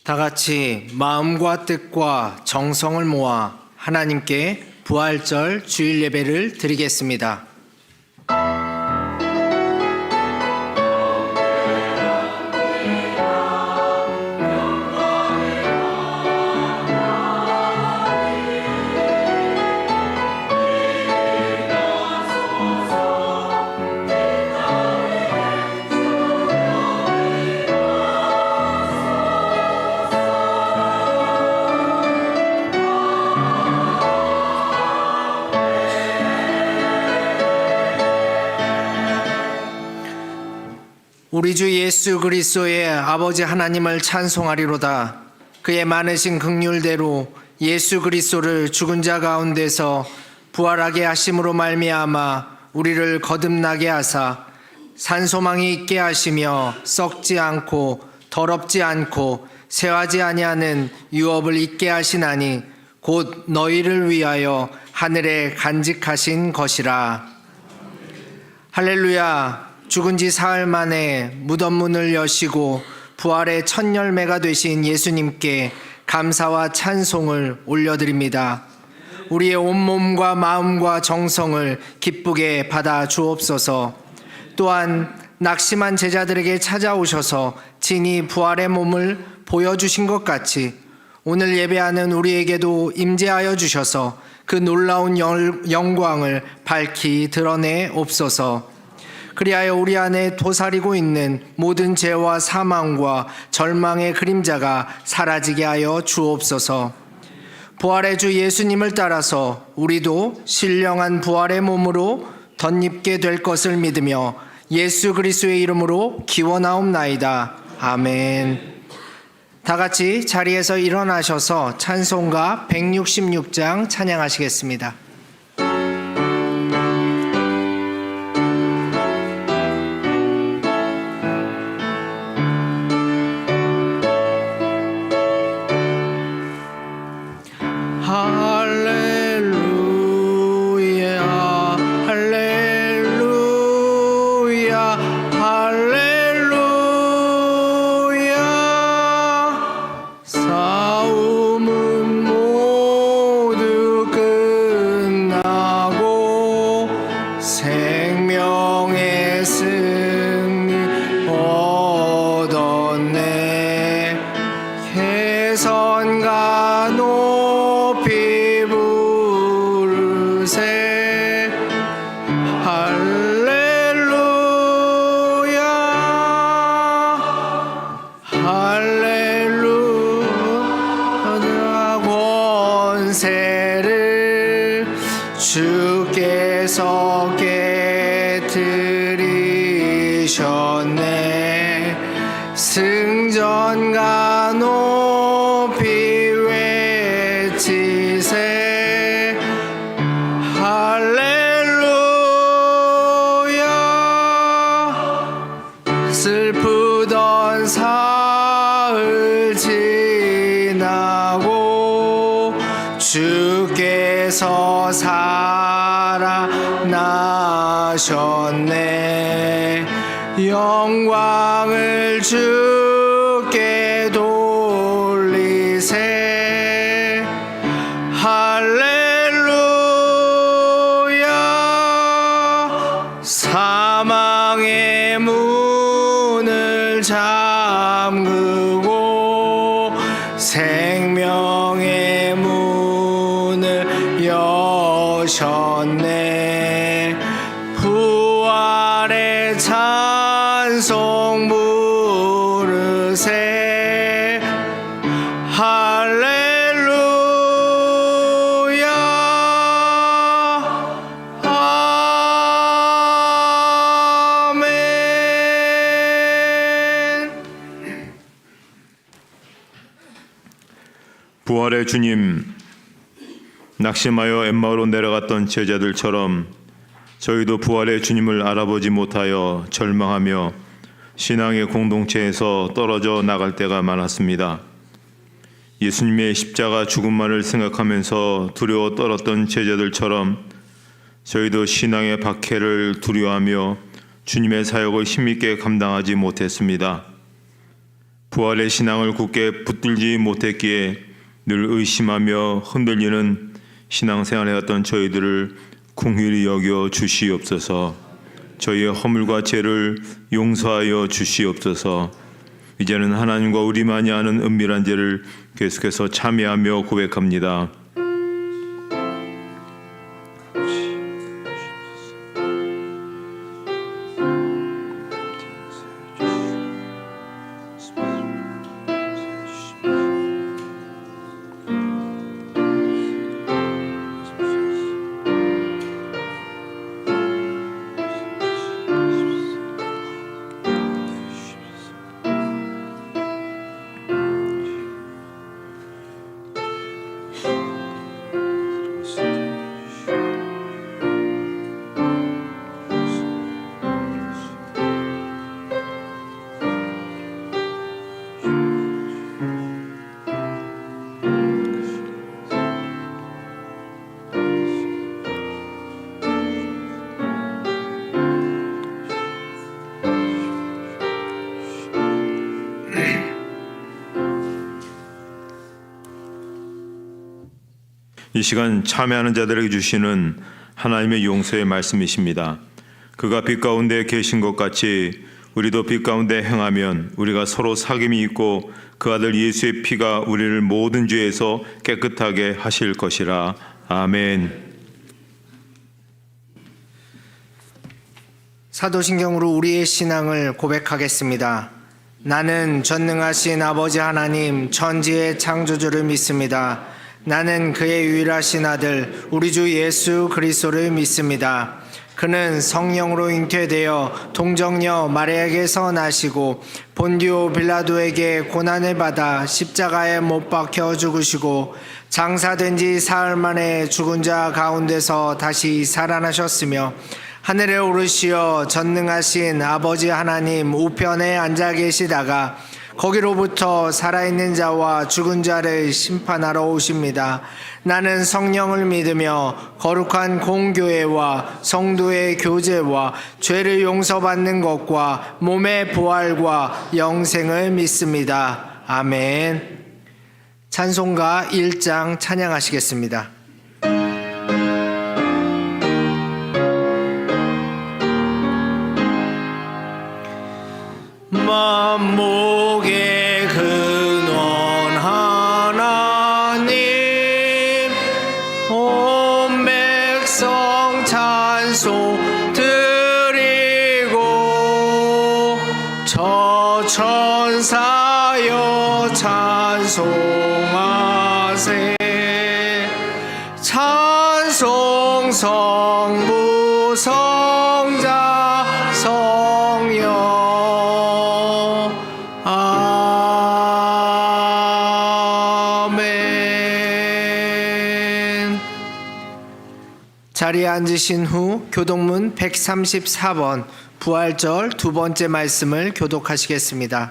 다 같이 마음과 뜻과 정성을 모아 하나님께 부활절 주일 예배를 드리겠습니다. 우리 주 예수 그리스도의 아버지 하나님을 찬송하리로다. 그의 많으신 긍휼대로 예수 그리스도를 죽은 자 가운데서 부활하게 하심으로 말미암아 우리를 거듭나게 하사 산소망이 있게 하시며 썩지 않고 더럽지 않고 쇠하지 아니하는 유업을 있게 하시나니 곧 너희를 위하여 하늘에 간직하신 것이라. 할렐루야. 죽은 지 사흘 만에 무덤 문을 여시고 부활의 첫 열매가 되신 예수님께 감사와 찬송을 올려드립니다. 우리의 온몸과 마음과 정성을 기쁘게 받아 주옵소서. 또한 낙심한 제자들에게 찾아오셔서 진히 부활의 몸을 보여주신 것 같이 오늘 예배하는 우리에게도 임재하여 주셔서 그 놀라운 영광을 밝히 드러내옵소서. 그리하여 우리 안에 도사리고 있는 모든 죄와 사망과 절망의 그림자가 사라지게 하여 주옵소서. 부활의 주 예수님을 따라서 우리도 신령한 부활의 몸으로 덧입게 될 것을 믿으며 예수 그리스도의 이름으로 기원하옵나이다. 아멘. 다 같이 자리에서 일어나셔서 찬송가 166장 찬양하시겠습니다. 주께서 깨뜨리셨네. 승전가 높이 외치세. 할렐루야. 슬프던 사흘 지나고 주께서 살아나셨네. 영광을 주께 돌리세. 할렐루야. 사망의 문을 잠그고 생명의 문을 여셨네. 부활의 찬송 부르세. 할렐루야. 아멘. 부활의 주님, 낙심하여 엠마오로 내려갔던 제자들처럼 저희도 부활의 주님을 알아보지 못하여 절망하며 신앙의 공동체에서 떨어져 나갈 때가 많았습니다. 예수님의 십자가 죽음만을 생각하면서 두려워 떨었던 제자들처럼 저희도 신앙의 박해를 두려워하며 주님의 사역을 힘있게 감당하지 못했습니다. 부활의 신앙을 굳게 붙들지 못했기에 늘 의심하며 흔들리는 신앙생활을 해왔던 저희들을 긍휼히 여겨 주시옵소서. 저희의 허물과 죄를 용서하여 주시옵소서. 이제는 하나님과 우리만이 아는 은밀한 죄를 계속해서 참여하며 고백합니다. 이 시간 참여하는 자들에게 주시는 하나님의 용서의 말씀이십니다. 그가 빛 가운데 계신 것 같이 우리도 빛 가운데 행하면 우리가 서로 사귐이 있고 그 아들 예수의 피가 우리를 모든 죄에서 깨끗하게 하실 것이라. 아멘. 사도신경으로 우리의 신앙을 고백하겠습니다. 나는 전능하신 아버지 하나님 천지의 창조주를 믿습니다. 나는 그의 유일하신 아들 우리 주 예수 그리스도를 믿습니다. 그는 성령으로 잉태되어 동정녀 마리아에게서 나시고 본디오 빌라도에게 고난을 받아 십자가에 못 박혀 죽으시고 장사된 지 사흘 만에 죽은 자 가운데서 다시 살아나셨으며 하늘에 오르시어 전능하신 아버지 하나님 우편에 앉아 계시다가 거기로부터 살아있는 자와 죽은 자를 심판하러 오십니다. 나는 성령을 믿으며 거룩한 공교회와 성도의 교제와 죄를 용서받는 것과 몸의 부활과 영생을 믿습니다. 아멘. 찬송가 1장 찬양하시겠습니다. 만목의 근원 하나님 온 백성 찬송 드리고 저 천사여 찬송하세 찬송 성부 성자 성령 아멘. 자리에 앉으신 후 교독문 134번 부활절 두 번째 말씀을 교독하시겠습니다.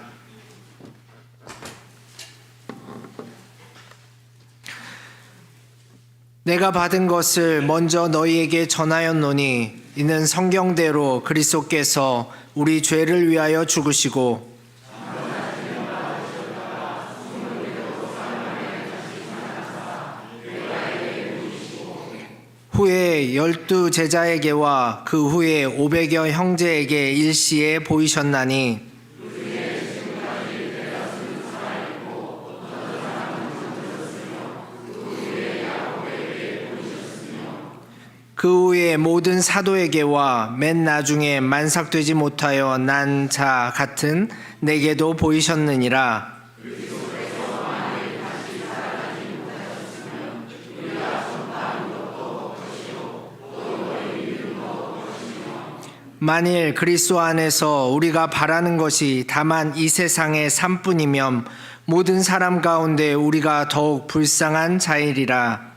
내가 받은 것을 먼저 너희에게 전하였노니 이는 성경대로 그리스도께서 우리 죄를 위하여 죽으시고 후에 12 제자에게와 그 후에 500여 형제에게 일시에 보이셨나니 그 후에 모든 사도에게와 맨 나중에 만삭되지 못하여 난 자 같은 내게도 보이셨느니라. 만일 그리스도 안에서 우리가 바라는 것이 다만 이 세상의 삶뿐이면 모든 사람 가운데 우리가 더욱 불쌍한 자이리라.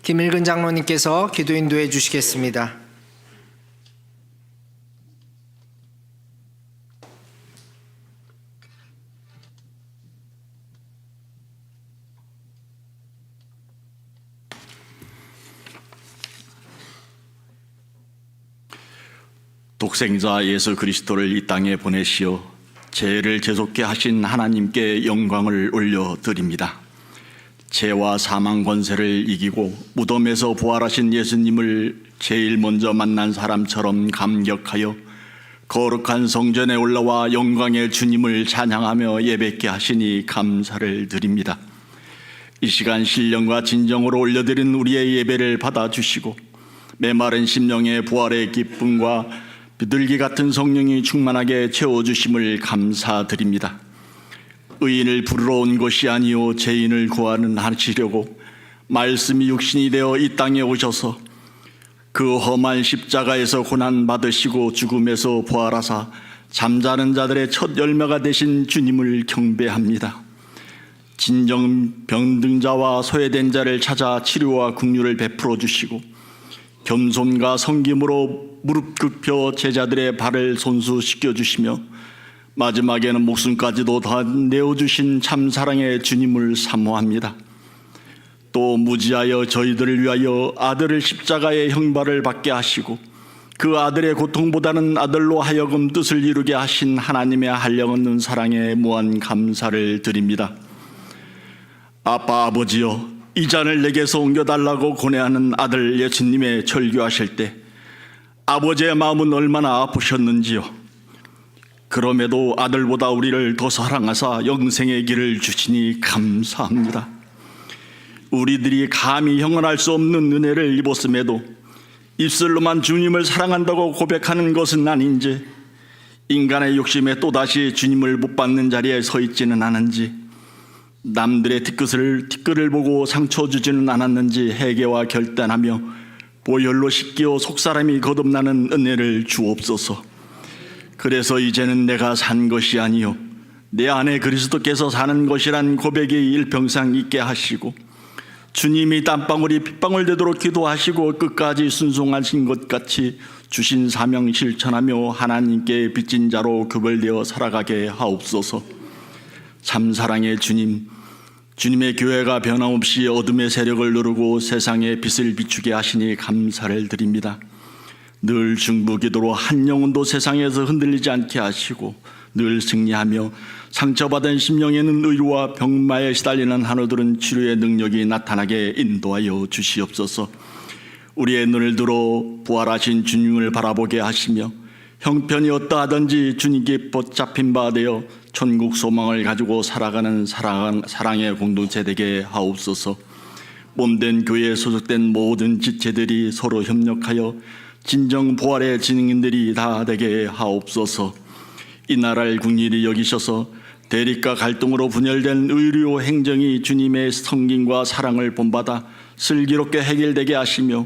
김일근 장로님께서 기도 인도해 주시겠습니다. 독생자 예수 그리스도를 이 땅에 보내시어 죄를 제속케 하신 하나님께 영광을 올려드립니다. 죄와 사망 권세를 이기고 무덤에서 부활하신 예수님을 제일 먼저 만난 사람처럼 감격하여 거룩한 성전에 올라와 영광의 주님을 찬양하며 예배케 하시니 감사를 드립니다. 이 시간 신령과 진정으로 올려드린 우리의 예배를 받아주시고 메마른 심령의 부활의 기쁨과 비둘기 같은 성령이 충만하게 채워주심을 감사드립니다. 의인을 부르러 온 것이 아니요 죄인을 구하는 하시려고 말씀이 육신이 되어 이 땅에 오셔서 그 험한 십자가에서 고난 받으시고 죽음에서 부활하사 잠자는 자들의 첫 열매가 되신 주님을 경배합니다. 진정 병든자와 소외된 자를 찾아 치료와 긍휼을 베풀어 주시고 겸손과 섬김으로 무릎 꿇혀 제자들의 발을 손수시켜 주시며 마지막에는 목숨까지도 다 내어주신 참사랑의 주님을 사모합니다. 또 무지하여 저희들을 위하여 아들을 십자가의 형벌을 받게 하시고 그 아들의 고통보다는 아들로 하여금 뜻을 이루게 하신 하나님의 한량없는 사랑에 무한 감사를 드립니다. 아빠 아버지여, 이 잔을 내게서 옮겨달라고 고뇌하는 아들 예수님의 절규하실 때 아버지의 마음은 얼마나 아프셨는지요. 그럼에도 아들보다 우리를 더 사랑하사 영생의 길을 주시니 감사합니다. 우리들이 감히 형언할 수 없는 은혜를 입었음에도 입술로만 주님을 사랑한다고 고백하는 것은 아닌지, 인간의 욕심에 또다시 주님을 못 받는 자리에 서 있지는 않은지, 남들의 티끌을 보고 상처 주지는 않았는지 회개와 결단하며 보혈로 씻겨 속사람이 거듭나는 은혜를 주옵소서. 그래서 이제는 내가 산 것이 아니요 내 안에 그리스도께서 사는 것이란 고백이 일평상 있게 하시고, 주님이 땀방울이 핏방울 되도록 기도하시고 끝까지 순종하신 것 같이 주신 사명 실천하며 하나님께 빚진 자로 구별되어 살아가게 하옵소서. 참사랑의 주님, 주님의 교회가 변함없이 어둠의 세력을 누르고 세상의 빛을 비추게 하시니 감사를 드립니다. 늘 중보기도로 한 영혼도 세상에서 흔들리지 않게 하시고 늘 승리하며 상처받은 심령에는 의로와 병마에 시달리는 한우들은 치료의 능력이 나타나게 인도하여 주시옵소서. 우리의 눈을 들어 부활하신 주님을 바라보게 하시며 형편이 어떠하든지 주님께 붙잡힌 바 되어 천국 소망을 가지고 살아가는 사랑의 공동체 되게 하옵소서. 몸된 교회에 소속된 모든 지체들이 서로 협력하여 진정 부활의 증인들이 다 되게 하옵소서. 이 나라를 국리히 여기셔서 대립과 갈등으로 분열된 의료 행정이 주님의 섬김과 사랑을 본받아 슬기롭게 해결되게 하시며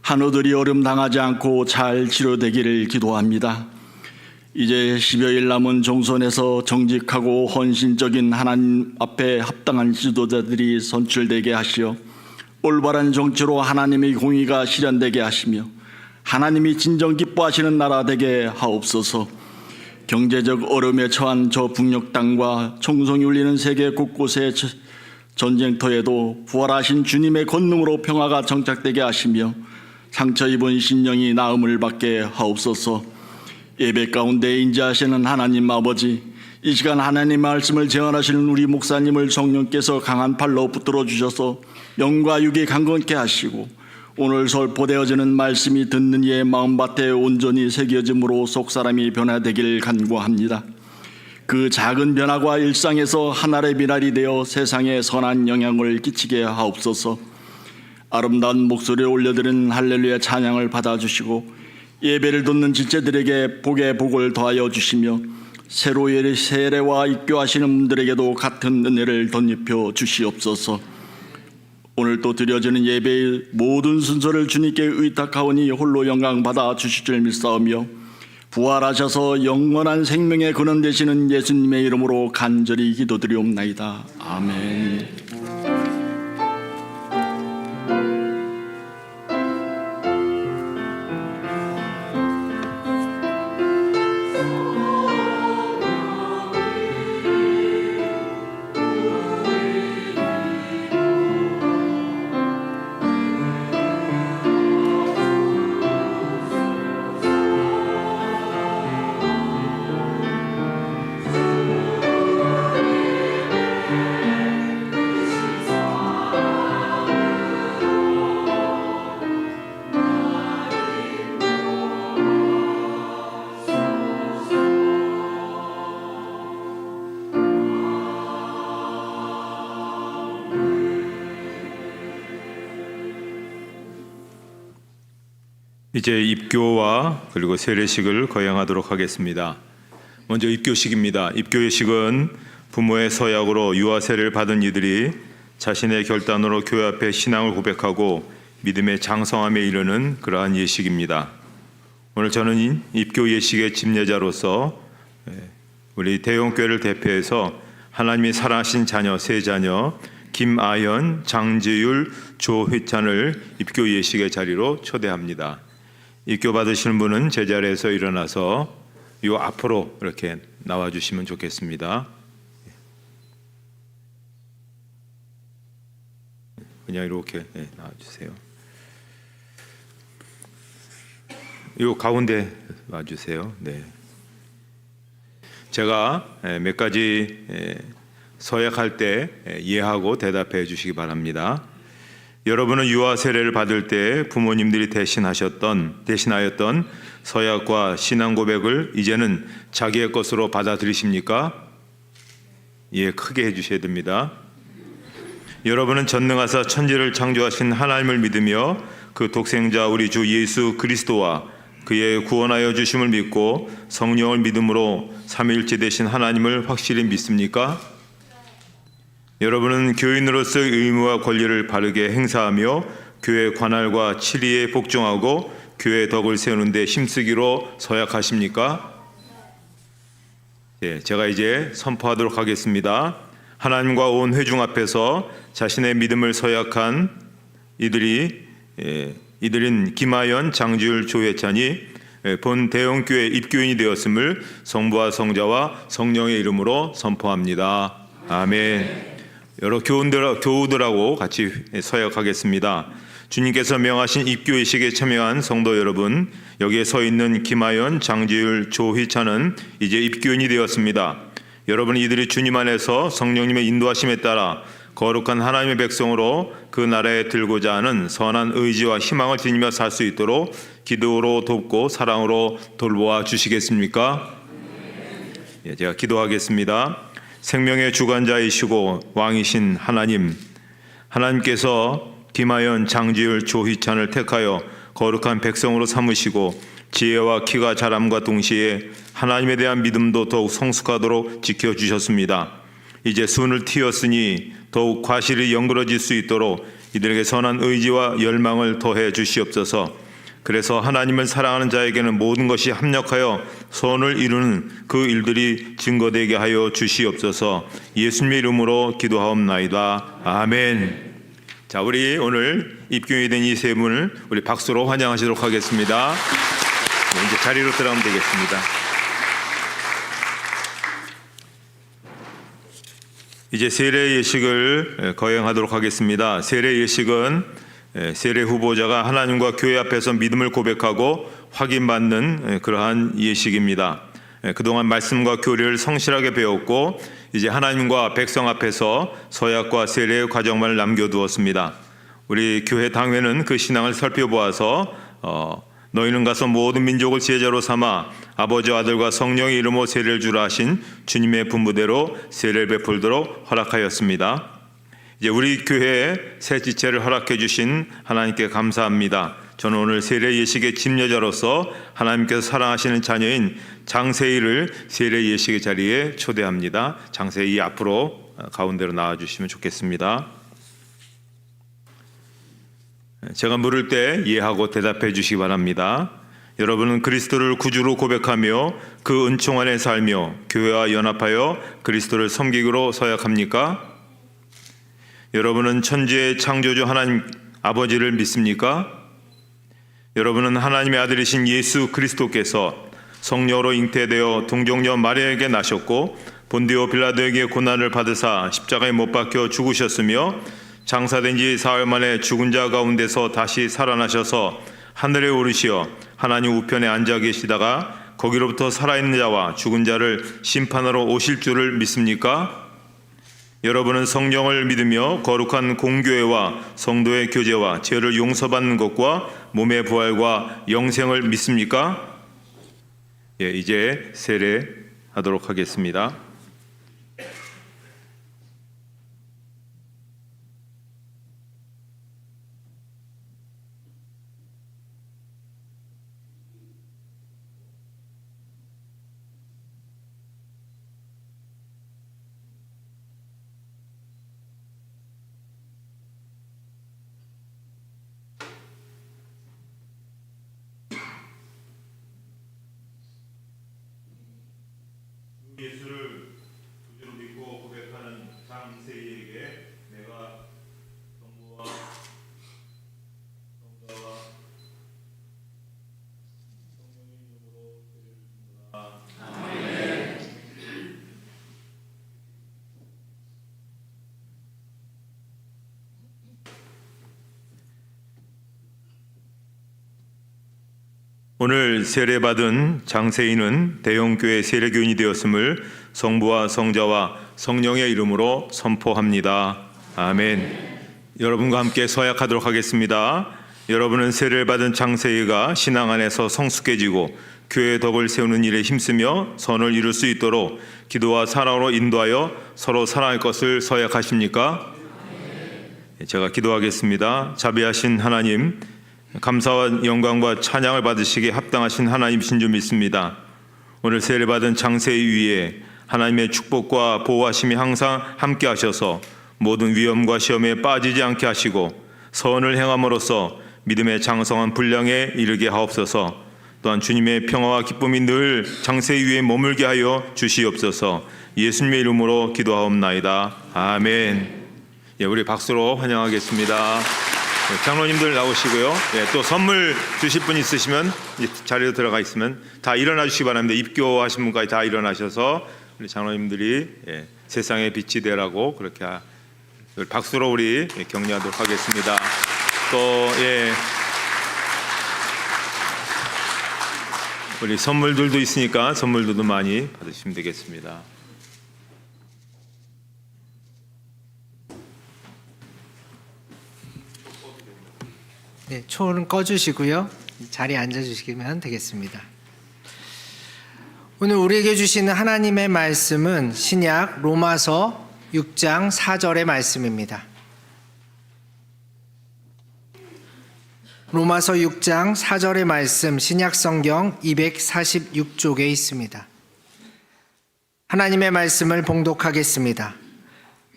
한우들이 어려움 당하지 않고 잘 치료되기를 기도합니다. 이제 10여일 남은 종선에서 정직하고 헌신적인 하나님 앞에 합당한 지도자들이 선출되게 하시어 올바른 정치로 하나님의 공의가 실현되게 하시며 하나님이 진정 기뻐하시는 나라 되게 하옵소서. 경제적 어려움에 처한 저 북녘 땅과 총성이 울리는 세계 곳곳의 전쟁터에도 부활하신 주님의 권능으로 평화가 정착되게 하시며 상처 입은 심령이 나음을 받게 하옵소서. 예배 가운데 인자하시는 하나님 아버지, 이 시간 하나님 말씀을 제언하시는 우리 목사님을 성령께서 강한 팔로 붙들어 주셔서 영과 육이 강건케 하시고 오늘 선포되어지는 말씀이 듣는 이의 마음밭에 온전히 새겨짐으로 속사람이 변화되길 간구합니다. 그 작은 변화가 일상에서 하늘의 미랄이 되어 세상에 선한 영향을 끼치게 하옵소서. 아름다운 목소리를 올려드리는 할렐루야 찬양을 받아주시고 예배를 듣는 지체들에게 복의 복을 더하여 주시며 새로의 세례와 입교하시는 분들에게도 같은 은혜를 덧입혀 주시옵소서. 오늘 또 드려지는 예배의 모든 순서를 주님께 의탁하오니 홀로 영광 받아 주실 줄 믿사오며 부활하셔서 영원한 생명의 근원 되시는 예수님의 이름으로 간절히 기도드리옵나이다. 아멘. 이제 입교와 그리고 세례식을 거행하도록 하겠습니다. 먼저 입교식입니다. 입교식은 부모의 서약으로 유아 세례를 받은 이들이 자신의 결단으로 교회 앞에 신앙을 고백하고 믿음의 장성함에 이르는 그러한 예식입니다. 오늘 저는 입교 예식의 집례자로서 우리 대형교회를 대표해서 하나님이 사랑하신 자녀 세 자녀 김아연, 장지율, 조휘찬을 입교 예식의 자리로 초대합니다. 입교 받으시는 분은 제자리에서 일어나서 요 앞으로 이렇게 나와 주시면 좋겠습니다. 그냥 이렇게 나와 주세요. 요 가운데 와 주세요. 네. 제가 몇 가지 서약할 때 이해하고 대답해 주시기 바랍니다. 여러분은 유아 세례를 받을 때 부모님들이 대신하였던 서약과 신앙 고백을 이제는 자기의 것으로 받아들이십니까? 예, 크게 해주셔야 됩니다. 여러분은 전능하사 천지를 창조하신 하나님을 믿으며 그 독생자 우리 주 예수 그리스도와 그의 구원하여 주심을 믿고 성령을 믿음으로 삼위일체 되신 하나님을 확실히 믿습니까? 여러분은 교인으로서의 의무와 권리를 바르게 행사하며 교회 관할과 치리에 복종하고 교회 덕을 세우는 데 힘쓰기로 서약하십니까? 네, 제가 이제 선포하도록 하겠습니다. 하나님과 온 회중 앞에서 자신의 믿음을 서약한 이들인 김하연, 장지율, 조혜찬이 본 대형교회 입교인이 되었음을 성부와 성자와 성령의 이름으로 선포합니다. 아멘. 여러 교우들하고 같이 서약하겠습니다. 주님께서 명하신 입교의식에 참여한 성도 여러분, 여기에 서 있는 김하연, 장지율, 조희찬은 이제 입교인이 되었습니다. 여러분 이들이 주님 안에서 성령님의 인도하심에 따라 거룩한 하나님의 백성으로 그 나라에 들고자 하는 선한 의지와 희망을 지니며 살 수 있도록 기도로 돕고 사랑으로 돌보아 주시겠습니까? 예, 제가 기도하겠습니다. 생명의 주관자이시고 왕이신 하나님께서 김하연, 장지율, 조희찬을 택하여 거룩한 백성으로 삼으시고 지혜와 키가 자람과 동시에 하나님에 대한 믿음도 더욱 성숙하도록 지켜주셨습니다. 이제 순을 틔었으니 더욱 과실이 연그러질 수 있도록 이들에게 선한 의지와 열망을 더해 주시옵소서. 그래서 하나님을 사랑하는 자에게는 모든 것이 합력하여 선을 이루는 그 일들이 증거되게 하여 주시옵소서. 예수님의 이름으로 기도하옵나이다. 아멘. 자, 우리 오늘 입교인이 된 이 세 분을 우리 박수로 환영하시도록 하겠습니다. 네, 이제 자리로 들어가면 되겠습니다. 이제 세례 예식을 거행하도록 하겠습니다. 세례 예식은 세례 후보자가 하나님과 교회 앞에서 믿음을 고백하고 확인받는 그러한 예식입니다. 그동안 말씀과 교리를 성실하게 배웠고 이제 하나님과 백성 앞에서 서약과 세례의 과정만을 남겨두었습니다. 우리 교회 당회는 그 신앙을 살펴보아서 너희는 가서 모든 민족을 제자로 삼아 아버지와 아들과 성령의 이름으로 세례를 주라 하신 주님의 분부대로 세례를 베풀도록 허락하였습니다. 이제 우리 교회에 새 지체를 허락해 주신 하나님께 감사합니다. 저는 오늘 세례 예식의 집례자로서 하나님께서 사랑하시는 자녀인 장세희를 세례 예식의 자리에 초대합니다. 장세희 앞으로 가운데로 나와 주시면 좋겠습니다. 제가 물을 때 이해하고 대답해 주시기 바랍니다. 여러분은 그리스도를 구주로 고백하며 그 은총 안에 살며 교회와 연합하여 그리스도를 섬기기로 서약합니까? 여러분은 천지의 창조주 하나님 아버지를 믿습니까? 여러분은 하나님의 아들이신 예수 그리스도께서 성령으로 잉태되어 동정녀 마리아에게 나셨고 본디오 빌라도에게 고난을 받으사 십자가에 못 박혀 죽으셨으며 장사된 지 사흘 만에 죽은 자 가운데서 다시 살아나셔서 하늘에 오르시어 하나님 우편에 앉아 계시다가 거기로부터 살아있는 자와 죽은 자를 심판하러 오실 줄을 믿습니까? 여러분은 성령을 믿으며 거룩한 공교회와 성도의 교제와 죄를 용서받는 것과 몸의 부활과 영생을 믿습니까? 예, 이제 세례하도록 하겠습니다. 오늘 세례받은 장세인은 대형교회 세례교인이 되었음을 성부와 성자와 성령의 이름으로 선포합니다. 아멘. 여러분과 함께 서약하도록 하겠습니다. 여러분은 세례를 받은 장세희가 신앙 안에서 성숙해지고 교회의 덕을 세우는 일에 힘쓰며 선을 이룰 수 있도록 기도와 사랑으로 인도하여 서로 사랑할 것을 서약하십니까? 제가 기도하겠습니다. 자비하신 하나님, 감사와 영광과 찬양을 받으시기에 합당하신 하나님이신 줄 믿습니다. 오늘 세례받은 장세희 위에 하나님의 축복과 보호하심이 항상 함께 하셔서 모든 위험과 시험에 빠지지 않게 하시고 선을 행함으로써 믿음의 장성한 분량에 이르게 하옵소서. 또한 주님의 평화와 기쁨이 늘 장세희 위에 머물게 하여 주시옵소서. 예수님의 이름으로 기도하옵나이다. 아멘. 예, 우리 박수로 환영하겠습니다. 장로님들 나오시고요. 예, 또 선물 주실 분 있으시면 자리로 들어가 있으면 다 일어나 주시기 바랍니다. 입교하신 분까지 다 일어나셔서 우리 장로님들이 세상의 빛이 되라고 그렇게 박수로 우리 격려하도록 하겠습니다. 또 우리 선물들도 있으니까 선물들도 많이 받으시면 되겠습니다. 네, 초는 꺼주시고요. 자리에 앉아주시면 되겠습니다. 오늘 우리에게 주시는 하나님의 말씀은 신약 로마서 6장 4절의 말씀입니다. 로마서 6장 4절의 말씀 신약 성경 246쪽에 있습니다. 하나님의 말씀을 봉독하겠습니다.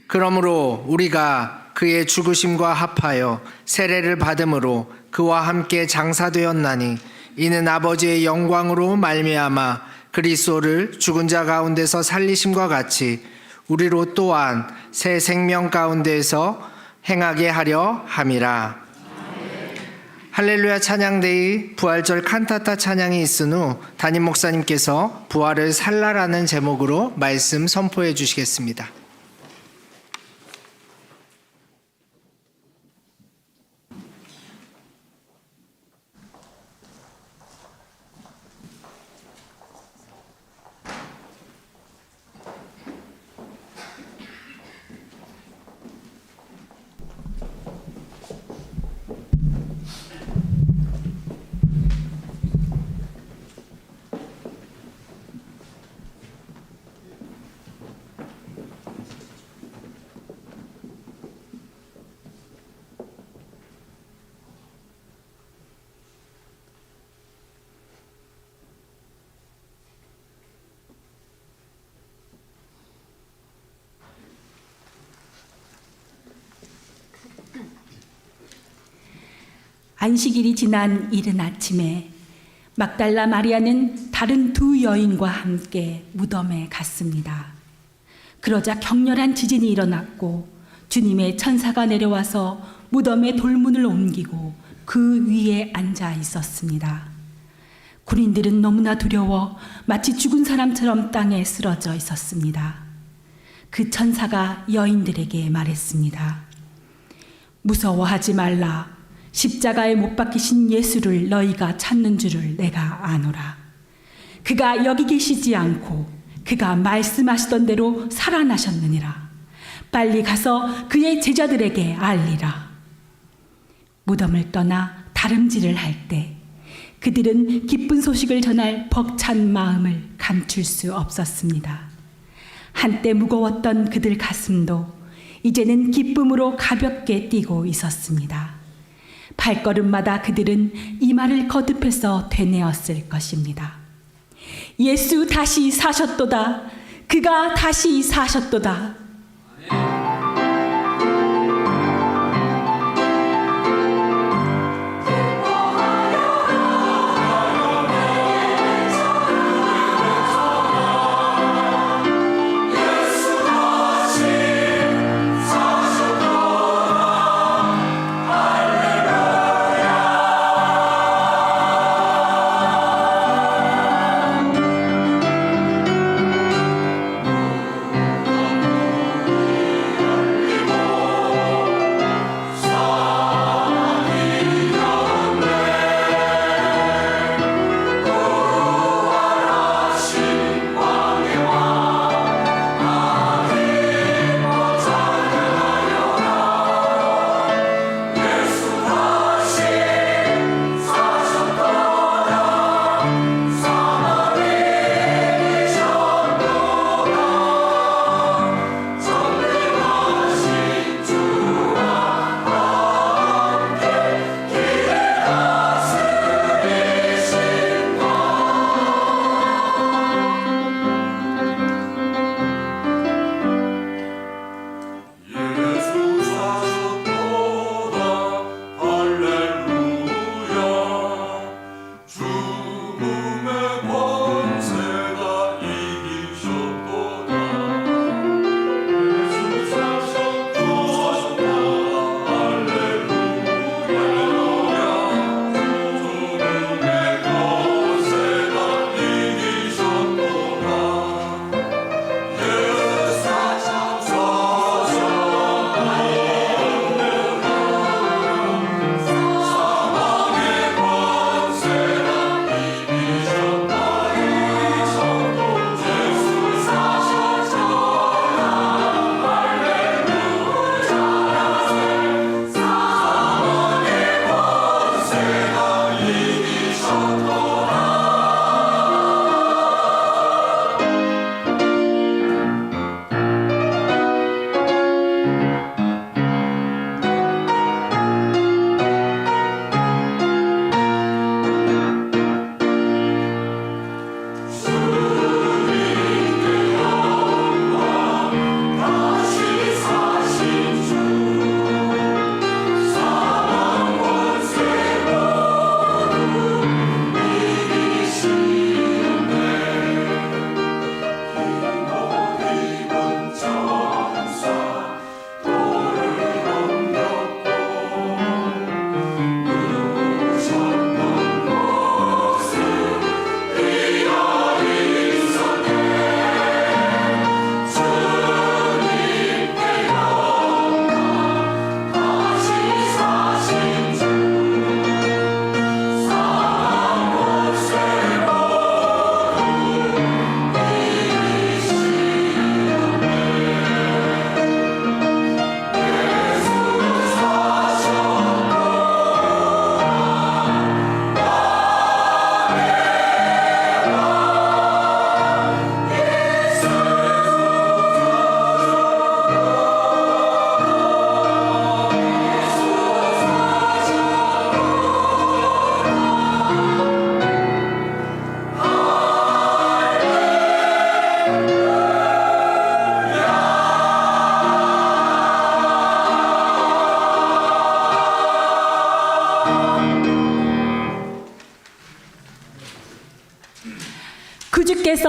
그러므로 우리가 그의 죽으심과 합하여 세례를 받음으로 그와 함께 장사되었나니 이는 아버지의 영광으로 말미암아 그리스도를 죽은 자 가운데서 살리심과 같이 우리로 또한 새 생명 가운데서 행하게 하려 함이라. 할렐루야 찬양대의 부활절 칸타타 찬양이 있은 후 담임 목사님께서 부활을 살라라는 제목으로 말씀 선포해 주시겠습니다. 안식일이 지난 이른 아침에 막달라 마리아는 다른 두 여인과 함께 무덤에 갔습니다. 그러자 격렬한 지진이 일어났고 주님의 천사가 내려와서 무덤의 돌문을 옮기고 그 위에 앉아 있었습니다. 군인들은 너무나 두려워 마치 죽은 사람처럼 땅에 쓰러져 있었습니다. 그 천사가 여인들에게 말했습니다. 무서워하지 말라. 십자가에 못 박히신 예수를 너희가 찾는 줄을 내가 아노라. 그가 여기 계시지 않고 그가 말씀하시던 대로 살아나셨느니라. 빨리 가서 그의 제자들에게 알리라. 무덤을 떠나 다름질을 할 때 그들은 기쁜 소식을 전할 벅찬 마음을 감출 수 없었습니다. 한때 무거웠던 그들 가슴도 이제는 기쁨으로 가볍게 뛰고 있었습니다. 발걸음마다 그들은 이 말을 거듭해서 되뇌었을 것입니다. 예수 다시 사셨도다. 그가 다시 사셨도다.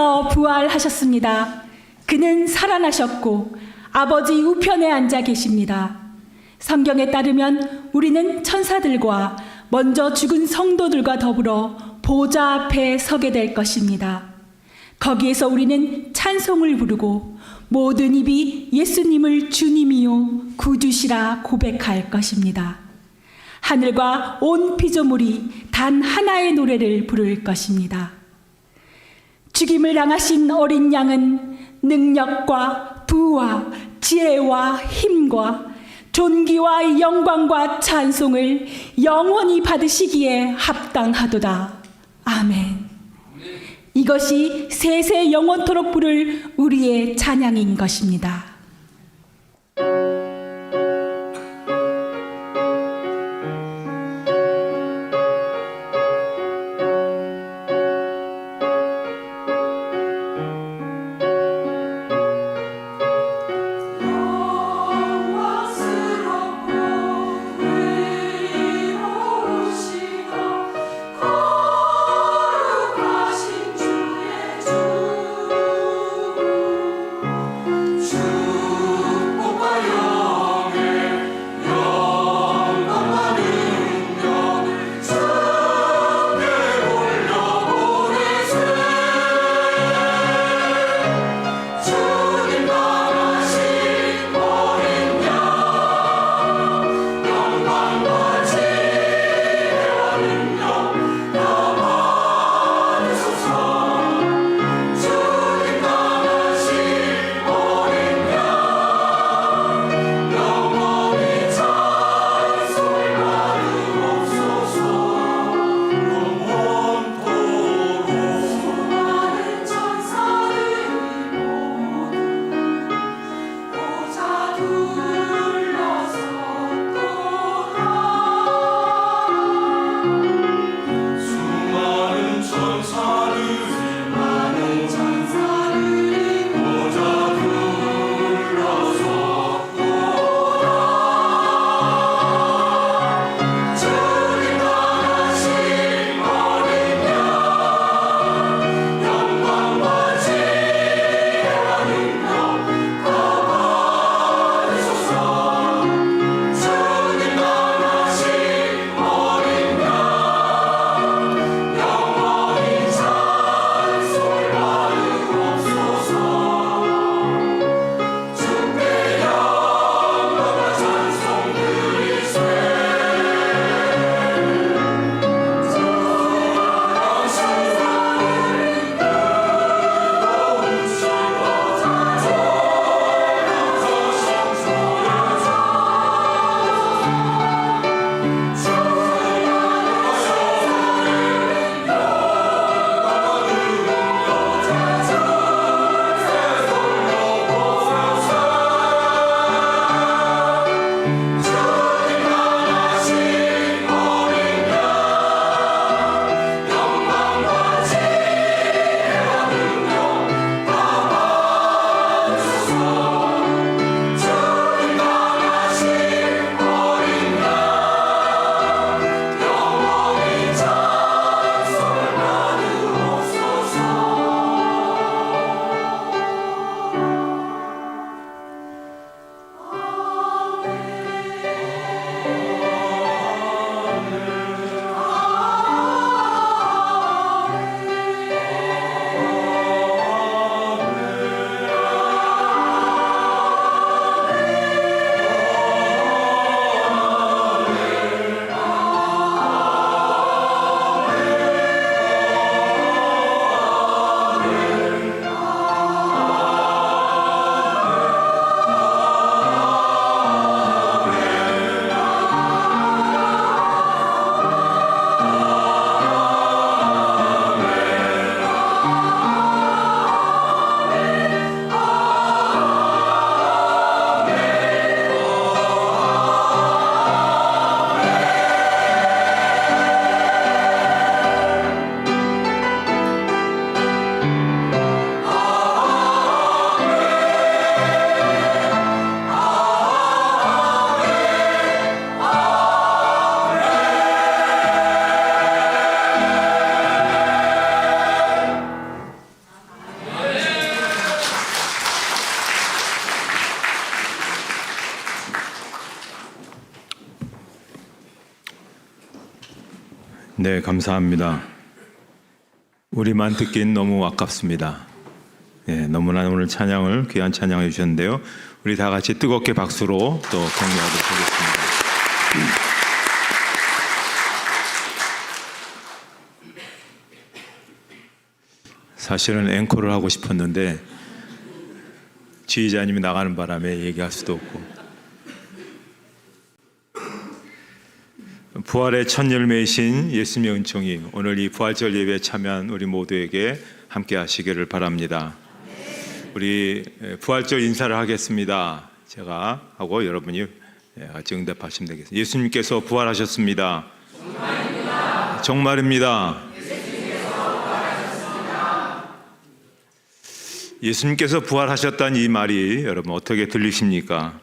죽음에서 부활하셨습니다. 그는 살아나셨고 아버지 우편에 앉아 계십니다. 성경에 따르면 우리는 천사들과 먼저 죽은 성도들과 더불어 보좌 앞에 서게 될 것입니다. 거기에서 우리는 찬송을 부르고 모든 입이 예수님을 주님이요 구주시라 고백할 것입니다. 하늘과 온 피조물이 단 하나의 노래를 부를 것입니다. 죽임을 당하신 어린 양은 능력과 부와 지혜와 힘과 존귀와 영광과 찬송을 영원히 받으시기에 합당하도다. 아멘. 이것이 세세 영원토록 부를 우리의 찬양인 것입니다. 주 네, 감사합니다. 우리만 듣긴 너무 아깝습니다. 예, 너무나 오늘 찬양을 귀한 찬양해 주셨는데요. 우리 다 같이 뜨겁게 박수로 또 격려하도록 하겠습니다. 사실은 앵콜을 하고 싶었는데 지휘자님이 나가는 바람에 얘기할 수도 없고, 부활의 첫 열매이신 예수님의 은총이 오늘 이 부활절 예배에 참여한 우리 모두에게 함께 하시기를 바랍니다. 우리 부활절 인사를 하겠습니다. 제가 하고 여러분이 같이 응답하시면 되겠습니다. 예수님께서 부활하셨습니다. 정말입니다. 정말입니다. 예수님께서 부활하셨다는 이 말이 여러분 어떻게 들리십니까?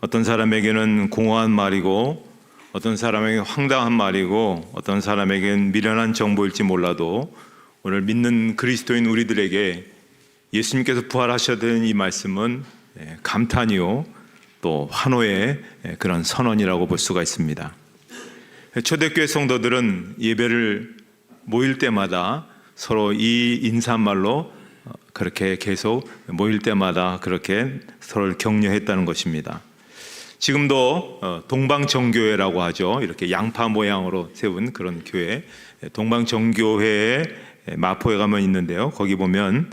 어떤 사람에게는 공허한 말이고, 어떤 사람에게는 황당한 말이고, 어떤 사람에게는 미련한 정보일지 몰라도 오늘 믿는 그리스도인 우리들에게 예수님께서 부활하셨다는 이 말씀은 감탄이요 또 환호의 그런 선언이라고 볼 수가 있습니다. 초대교회 성도들은 예배를 모일 때마다 서로 이 인사말로 그렇게 계속 모일 때마다 그렇게 서로를 격려했다는 것입니다. 지금도 동방정교회라고 하죠. 이렇게 양파 모양으로 세운 그런 교회, 동방정교회에 마포에 가면 있는데요. 거기 보면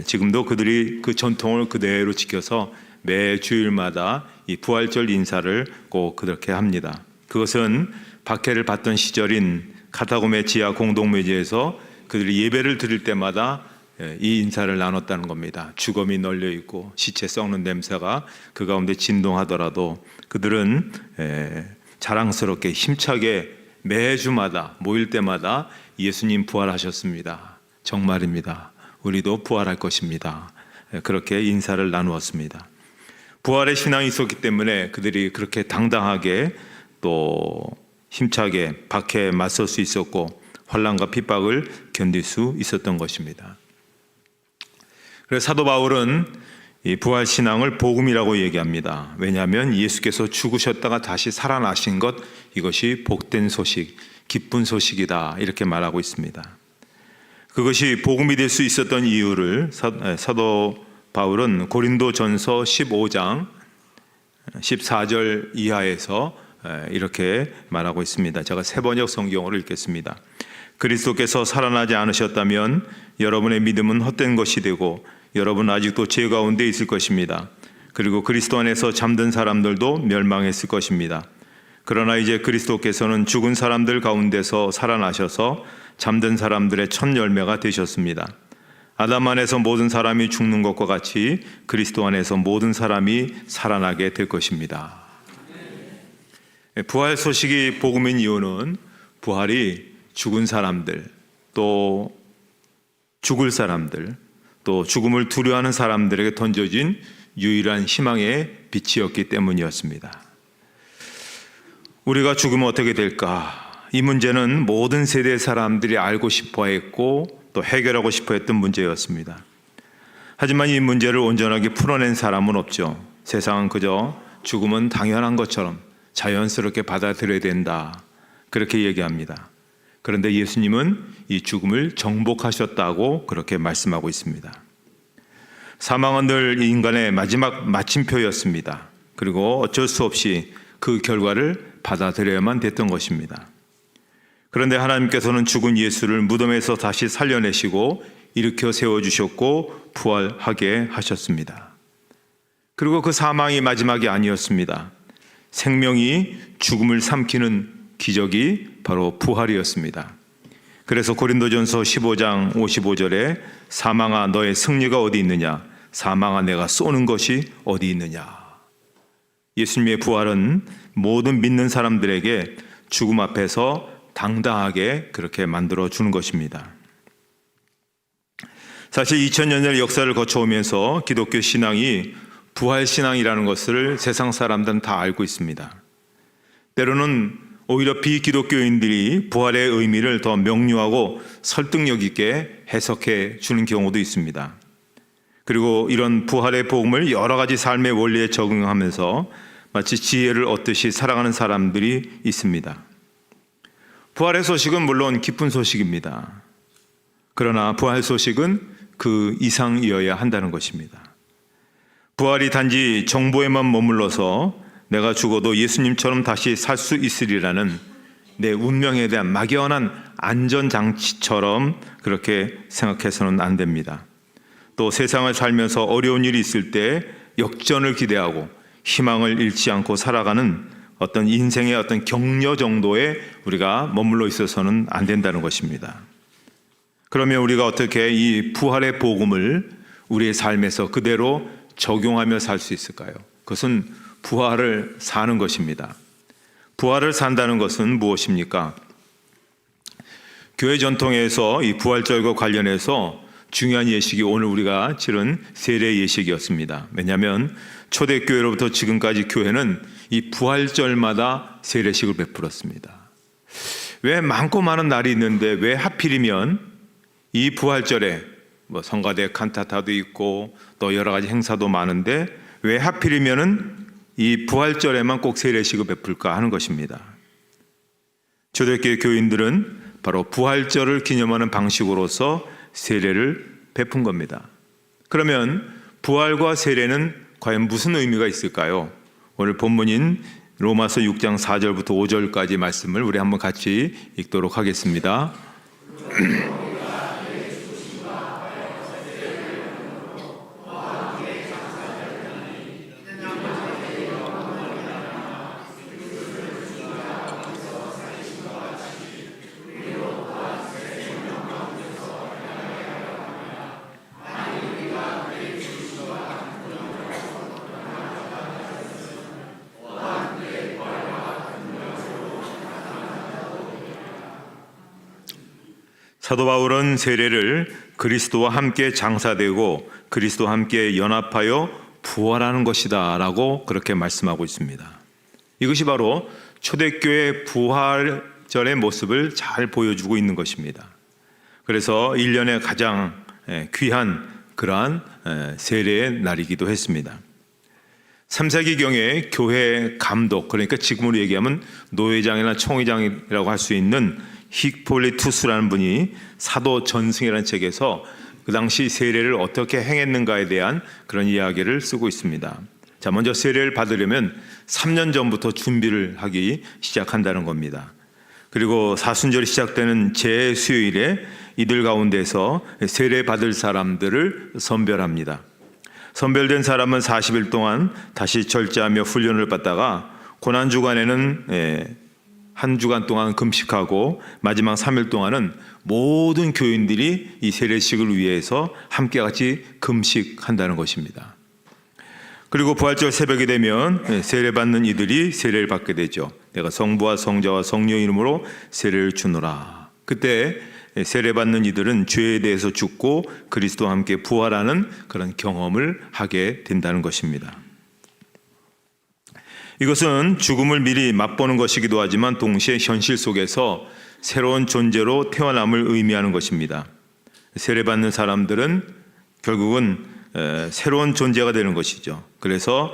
지금도 그들이 그 전통을 그대로 지켜서 매 주일마다 이 부활절 인사를 꼭 그렇게 합니다. 그것은 박해를 받던 시절인 카타고메 지하 공동묘지에서 그들이 예배를 드릴 때마다 이 인사를 나눴다는 겁니다. 주검이 널려 있고 시체 썩는 냄새가 그 가운데 진동하더라도 그들은 자랑스럽게 힘차게 매주마다 모일 때마다 예수님 부활하셨습니다. 정말입니다. 우리도 부활할 것입니다. 그렇게 인사를 나누었습니다. 부활의 신앙이 있었기 때문에 그들이 그렇게 당당하게 또 힘차게 박해에 맞설 수 있었고 환난과 핍박을 견딜 수 있었던 것입니다. 그래서 사도 바울은 이 부활 신앙을 복음이라고 얘기합니다. 왜냐하면 예수께서 죽으셨다가 다시 살아나신 것, 이것이 복된 소식, 기쁜 소식이다 이렇게 말하고 있습니다. 그것이 복음이 될 수 있었던 이유를 사도 바울은 고린도전서 15장 14절 이하에서 이렇게 말하고 있습니다. 제가 세번역 성경으로 읽겠습니다. 그리스도께서 살아나지 않으셨다면 여러분의 믿음은 헛된 것이 되고 여러분 아직도 죄 가운데 있을 것입니다. 그리고 그리스도 안에서 잠든 사람들도 멸망했을 것입니다. 그러나 이제 그리스도께서는 죽은 사람들 가운데서 살아나셔서 잠든 사람들의 첫 열매가 되셨습니다. 아담 안에서 모든 사람이 죽는 것과 같이 그리스도 안에서 모든 사람이 살아나게 될 것입니다. 부활 소식이 복음인 이유는 부활이 죽은 사람들, 또 죽을 사람들, 또 죽음을 두려워하는 사람들에게 던져진 유일한 희망의 빛이었기 때문이었습니다. 우리가 죽으면 어떻게 될까? 이 문제는 모든 세대의 사람들이 알고 싶어 했고 또 해결하고 싶어 했던 문제였습니다. 하지만 이 문제를 온전하게 풀어낸 사람은 없죠. 세상은 그저 죽음은 당연한 것처럼 자연스럽게 받아들여야 된다, 그렇게 얘기합니다. 그런데 예수님은 이 죽음을 정복하셨다고 그렇게 말씀하고 있습니다. 사망은 늘 인간의 마지막 마침표였습니다. 그리고 어쩔 수 없이 그 결과를 받아들여야만 됐던 것입니다. 그런데 하나님께서는 죽은 예수를 무덤에서 다시 살려내시고 일으켜 세워주셨고 부활하게 하셨습니다. 그리고 그 사망이 마지막이 아니었습니다. 생명이 죽음을 삼키는 기적이 바로 부활이었습니다. 그래서 고린도전서 15장 55절에 사망아 너의 승리가 어디 있느냐, 사망아 내가 쏘는 것이 어디 있느냐. 예수님의 부활은 모든 믿는 사람들에게 죽음 앞에서 당당하게 그렇게 만들어 주는 것입니다. 사실 2000년의 역사를 거쳐오면서 기독교 신앙이 부활 신앙이라는 것을 세상 사람들은 다 알고 있습니다. 때로는 오히려 비기독교인들이 부활의 의미를 더 명료하고 설득력 있게 해석해 주는 경우도 있습니다. 그리고 이런 부활의 복음을 여러 가지 삶의 원리에 적응하면서 마치 지혜를 얻듯이 살아가는 사람들이 있습니다. 부활의 소식은 물론 기쁜 소식입니다. 그러나 부활 소식은 그 이상이어야 한다는 것입니다. 부활이 단지 정보에만 머물러서 내가 죽어도 예수님처럼 다시 살 수 있으리라는 내 운명에 대한 막연한 안전장치처럼 그렇게 생각해서는 안 됩니다. 또 세상을 살면서 어려운 일이 있을 때 역전을 기대하고 희망을 잃지 않고 살아가는 어떤 인생의 어떤 격려 정도에 우리가 머물러 있어서는 안 된다는 것입니다. 그러면 우리가 어떻게 이 부활의 복음을 우리의 삶에서 그대로 적용하며 살 수 있을까요? 그것은 부활을 사는 것입니다. 부활을 산다는 것은 무엇입니까? 교회 전통에서 이 부활절과 관련해서 중요한 예식이 오늘 우리가 치른 세례 예식이었습니다. 왜냐하면 초대교회로부터 지금까지 교회는 이 부활절마다 세례식을 베풀었습니다. 왜 많고 많은 날이 있는데 왜 하필이면 이 부활절에 성가대 칸타타도 있고 또 여러 가지 행사도 많은데 왜 하필이면은 이 부활절에만 꼭 세례식을 베풀까 하는 것입니다. 초대교회 교인들은 바로 부활절을 기념하는 방식으로서 세례를 베푼 겁니다. 그러면 부활과 세례는 과연 무슨 의미가 있을까요? 오늘 본문인 로마서 6장 4절부터 5절까지 말씀을 우리 한번 같이 읽도록 하겠습니다. 사도 바울은 세례를 그리스도와 함께 장사되고 그리스도와 함께 연합하여 부활하는 것이다 라고 그렇게 말씀하고 있습니다. 이것이 바로 초대교회 부활절의 모습을 잘 보여주고 있는 것입니다. 그래서 1년에 가장 귀한 그러한 세례의 날이기도 했습니다. 3세기경에 교회 감독, 그러니까 지금으로 얘기하면 노회장이나 총회장이라고 할 수 있는 히폴리투스라는 분이 사도 전승이라는 책에서 그 당시 세례를 어떻게 행했는가에 대한 그런 이야기를 쓰고 있습니다. 자, 먼저 세례를 받으려면 3년 전부터 준비를 하기 시작한다는 겁니다. 그리고 사순절이 시작되는 제수요일에 이들 가운데서 세례 받을 사람들을 선별합니다. 선별된 사람은 40일 동안 다시 절제하며 훈련을 받다가 고난주간에는 한 주간 동안 금식하고 마지막 3일 동안은 모든 교인들이 이 세례식을 위해서 함께 같이 금식한다는 것입니다. 그리고 부활절 새벽이 되면 세례받는 이들이 세례를 받게 되죠. 내가 성부와 성자와 성령의 이름으로 세례를 주노라. 그때 세례받는 이들은 죄에 대해서 죽고 그리스도와 함께 부활하는 그런 경험을 하게 된다는 것입니다. 이것은 죽음을 미리 맛보는 것이기도 하지만 동시에 현실 속에서 새로운 존재로 태어남을 의미하는 것입니다. 세례받는 사람들은 결국은 새로운 존재가 되는 것이죠. 그래서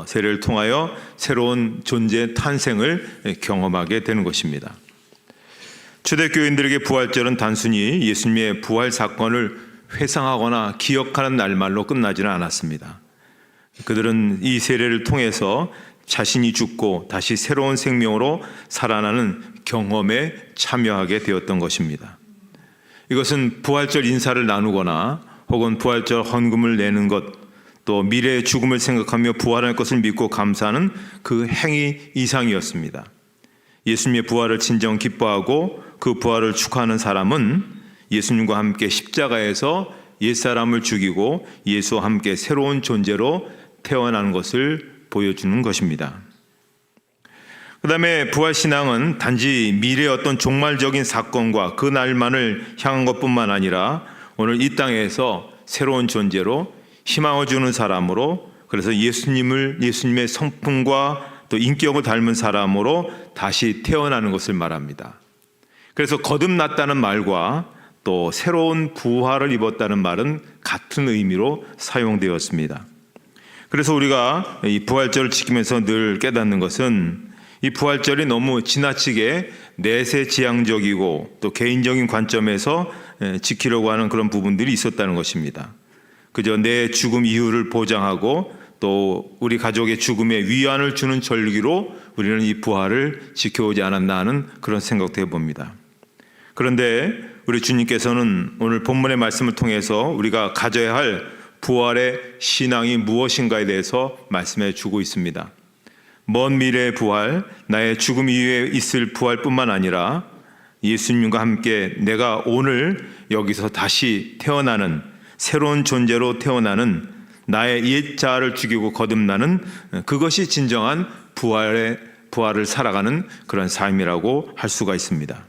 세례를 통하여 새로운 존재 탄생을 경험하게 되는 것입니다. 초대교인들에게 부활절은 단순히 예수님의 부활 사건을 회상하거나 기억하는 날말로 끝나지는 않았습니다. 그들은 이 세례를 통해서 자신이 죽고 다시 새로운 생명으로 살아나는 경험에 참여하게 되었던 것입니다. 이것은 부활절 인사를 나누거나 혹은 부활절 헌금을 내는 것, 또 미래의 죽음을 생각하며 부활할 것을 믿고 감사하는 그 행위 이상이었습니다. 예수님의 부활을 진정 기뻐하고 그 부활을 축하하는 사람은 예수님과 함께 십자가에서 옛사람을 죽이고 예수와 함께 새로운 존재로 태어나는 것을 보여주는 것입니다. 그 다음에 부활신앙은 단지 미래의 어떤 종말적인 사건과 그 날만을 향한 것뿐만 아니라 오늘 이 땅에서 새로운 존재로 희망을 주는 사람으로, 그래서 예수님의 성품과 또 인격을 닮은 사람으로 다시 태어나는 것을 말합니다. 그래서 거듭났다는 말과 또 새로운 부활을 입었다는 말은 같은 의미로 사용되었습니다. 그래서 우리가 이 부활절을 지키면서 늘 깨닫는 것은 이 부활절이 너무 지나치게 내세지향적이고 또 개인적인 관점에서 지키려고 하는 그런 부분들이 있었다는 것입니다. 그저 내 죽음 이후를 보장하고 또 우리 가족의 죽음에 위안을 주는 절기로 우리는 이 부활을 지켜오지 않았나 하는 그런 생각도 해봅니다. 그런데 우리 주님께서는 오늘 본문의 말씀을 통해서 우리가 가져야 할 부활의 신앙이 무엇인가에 대해서 말씀해 주고 있습니다. 먼 미래의 부활, 나의 죽음 이후에 있을 부활뿐만 아니라 예수님과 함께 내가 오늘 여기서 다시 태어나는 새로운 존재로 태어나는 나의 옛 자아를 죽이고 거듭나는 그것이 진정한 부활을 살아가는 그런 삶이라고 할 수가 있습니다.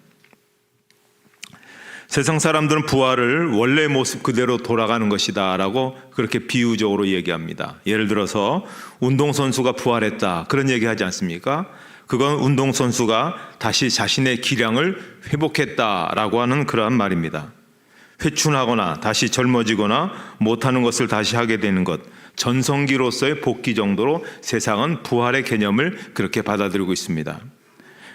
세상 사람들은 부활을 원래 모습 그대로 돌아가는 것이다 라고 그렇게 비유적으로 얘기합니다. 예를 들어서 운동선수가 부활했다 그런 얘기하지 않습니까? 그건 운동선수가 다시 자신의 기량을 회복했다라고 하는 그러한 말입니다. 회춘하거나 다시 젊어지거나 못하는 것을 다시 하게 되는 것, 전성기로서의 복귀 정도로 세상은 부활의 개념을 그렇게 받아들이고 있습니다.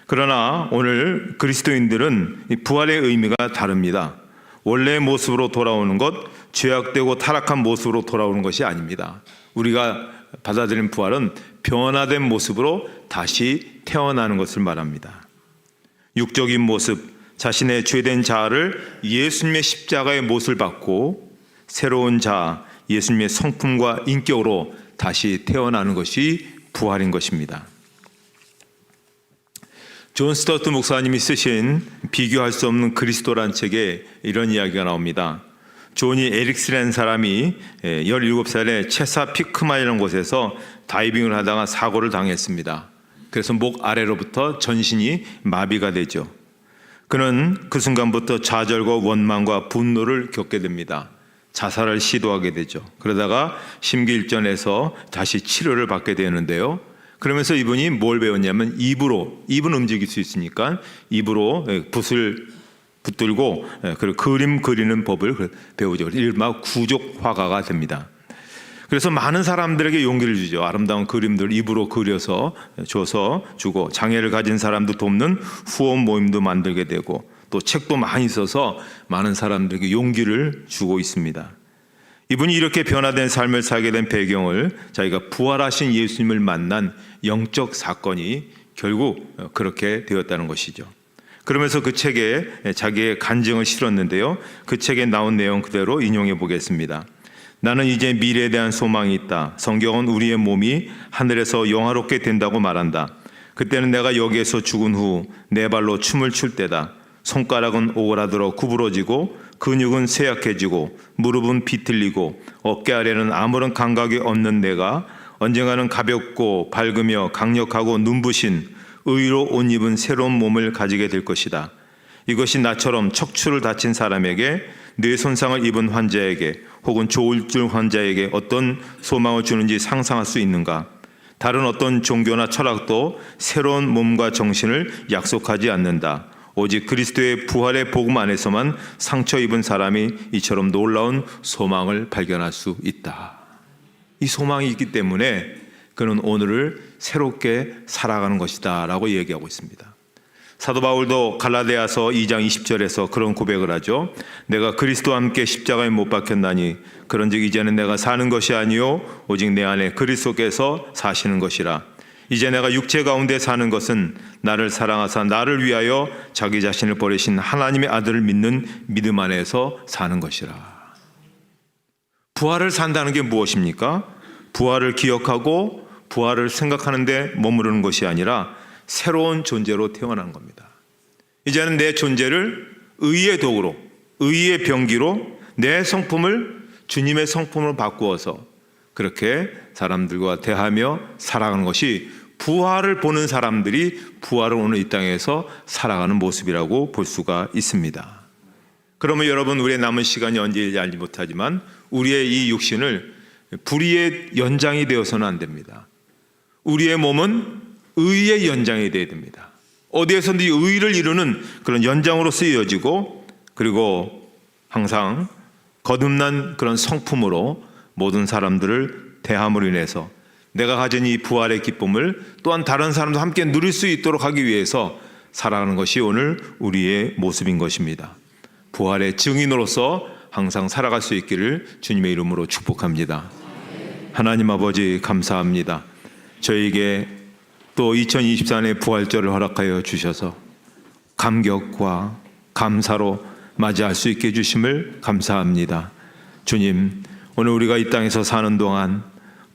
그러나 오늘 그리스도인들은 이 부활의 의미가 다릅니다. 원래의 모습으로 돌아오는 것, 죄악되고 타락한 모습으로 돌아오는 것이 아닙니다. 우리가 받아들인 부활은 변화된 모습으로 다시 태어나는 것을 말합니다. 육적인 모습, 자신의 죄된 자아를 예수님의 십자가의 못을 받고 새로운 자아, 예수님의 성품과 인격으로 다시 태어나는 것이 부활인 것입니다. 존 스토트 목사님이 쓰신 비교할 수 없는 그리스도란 책에 이런 이야기가 나옵니다. 조니 에릭스라는 사람이 17살에 체사피크만이라는 곳에서 다이빙을 하다가 사고를 당했습니다. 그래서 목 아래로부터 전신이 마비가 되죠. 그는 그 순간부터 좌절과 원망과 분노를 겪게 됩니다. 자살을 시도하게 되죠. 그러다가 심기일전해서 다시 치료를 받게 되는데요. 그러면서 이분이 뭘 배웠냐면 입은 움직일 수 있으니까 입으로 붓을 붙들고 그림 그리는 법을 배우죠. 이른바 구족 화가가 됩니다. 그래서 많은 사람들에게 용기를 주죠. 아름다운 그림들 입으로 그려서 주고 장애를 가진 사람도 돕는 후원 모임도 만들게 되고 또 책도 많이 써서 많은 사람들에게 용기를 주고 있습니다. 이분이 이렇게 변화된 삶을 살게 된 배경을 자기가 부활하신 예수님을 만난 영적 사건이 결국 그렇게 되었다는 것이죠. 그러면서 그 책에 자기의 간증을 실었는데요. 그 책에 나온 내용 그대로 인용해 보겠습니다. 나는 이제 미래에 대한 소망이 있다. 성경은 우리의 몸이 하늘에서 영화롭게 된다고 말한다. 그때는 내가 여기에서 죽은 후 내 발로 춤을 출 때다. 손가락은 오그라들어 구부러지고 근육은 쇠약해지고 무릎은 비틀리고 어깨 아래는 아무런 감각이 없는 내가 언젠가는 가볍고 밝으며 강력하고 눈부신 의로 옷 입은 새로운 몸을 가지게 될 것이다. 이것이 나처럼 척추를 다친 사람에게, 뇌 손상을 입은 환자에게 혹은 조울증 환자에게 어떤 소망을 주는지 상상할 수 있는가? 다른 어떤 종교나 철학도 새로운 몸과 정신을 약속하지 않는다. 오직 그리스도의 부활의 복음 안에서만 상처 입은 사람이 이처럼 놀라운 소망을 발견할 수 있다. 이 소망이 있기 때문에 그는 오늘을 새롭게 살아가는 것이다 라고 얘기하고 있습니다. 사도 바울도 갈라디아서 2장 20절에서 그런 고백을 하죠. 내가 그리스도와 함께 십자가에 못 박혔나니 그런즉 이제는 내가 사는 것이 아니요 오직 내 안에 그리스도께서 사시는 것이라. 이제 내가 육체 가운데 사는 것은 나를 사랑하사 나를 위하여 자기 자신을 버리신 하나님의 아들을 믿는 믿음 안에서 사는 것이라. 부활을 산다는 게 무엇입니까? 부활을 기억하고 부활을 생각하는 데 머무르는 것이 아니라 새로운 존재로 태어나는 겁니다. 이제는 내 존재를 의의 도구로, 의의 병기로 내 성품을 주님의 성품으로 바꾸어서 그렇게 사람들과 대하며 살아가는 것이 부활을 보는 사람들이 부활을 오늘 이 땅에서 살아가는 모습이라고 볼 수가 있습니다. 그러면 여러분, 우리의 남은 시간이 언제인지 알지 못하지만 우리의 이 육신을 불의의 연장이 되어서는 안 됩니다. 우리의 몸은 의의 연장이 되어야 됩니다. 어디에서든지 의를 이루는 그런 연장으로 쓰여지고, 그리고 항상 거듭난 그런 성품으로 모든 사람들을 대함으로 인해서 내가 가진 이 부활의 기쁨을 또한 다른 사람도 함께 누릴 수 있도록 하기 위해서 살아가는 것이 오늘 우리의 모습인 것입니다. 부활의 증인으로서 항상 살아갈 수 있기를 주님의 이름으로 축복합니다. 하나님 아버지 감사합니다. 저에게 또 2024년의 부활절을 허락하여 주셔서 감격과 감사로 맞이할 수 있게 해주심을 감사합니다. 주님, 오늘 우리가 이 땅에서 사는 동안